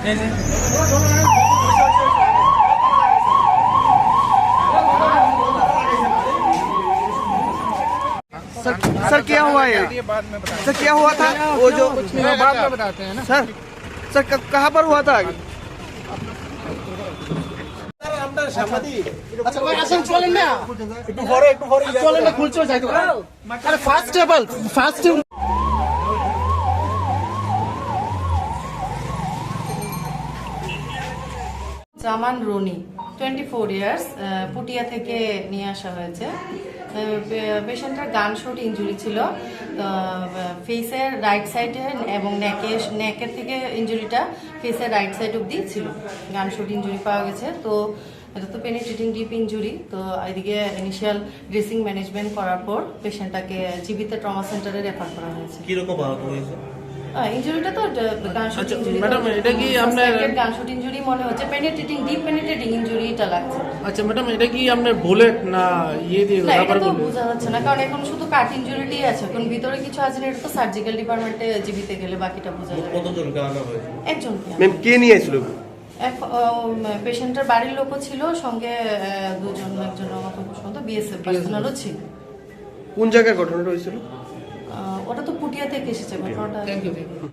Sir क्या हुआ है? सर क्या हुआ था? वो जो बाद में बताते हैं ना सर कहाँ पर हुआ था? আচ্ছা ভাই আসেন চলেন না একটু পরে চলেন না খুলছে যাইতো আরে ফার্স্ট টেবল জামান রনি 24 ইয়ার্স পুটিয়া থেকে নিয়ে আসা হয়েছে। পেশেন্টের গানশট ইনজুরি ছিল, ফেসের রাইট সাইডে এবং নেকের থেকে ইনজুরিটা ফেসের রাইট সাইড অবধি ছিল। গানশট ইনজুরি পাওয়া গেছে। তো এটা তো পেনিট্রেটিং ডিপ ইনজুরি। তো এদিকে ইনিশিয়াল ড্রেসিং ম্যানেজমেন্ট করার পর পেশেন্টটাকে জীবিত ট্রমা সেন্টারে রেফার করা হয়েছে। কিরকম আহত হয়েছে? ইনজুরিটা তো গানশট ইনজুরি। ম্যাডাম এটা কি আপনার গানশট ইনজুরি মনে হচ্ছে, পেনিট্রেটিং ডিপ পেনিট্রেটিং ইনজুরিটা লাগছে। আচ্ছা ম্যাডাম এটা কি আপনার বুলেট না ইয়ে দিয়ে না, এটা রাবার তো বুলেট? বোঝা যাচ্ছে না, কারণ এখন শুধু কাট ইনজুরিটাই আছে। এখন ভিতরে কিছু আছে না, এটা তো সার্জিক্যাল ডিপার্টমেন্টে জীবিতে গেলে বাকিটা বোঝা যাবে। কতজনকে আনা হয়েছে? একজনকে। ম্যাম কে নিয়ে এসেছিল? পেশেন্টের বাড়ির লোকও ছিল, সঙ্গে একজন মতো বিএসএফ পার্সোনালও ছিল। কোন জায়গায় ঘটনাটা হয়েছিল? ওটা তো পুটিয়া থেকে এসেছে ঘটনাটা। Thank you.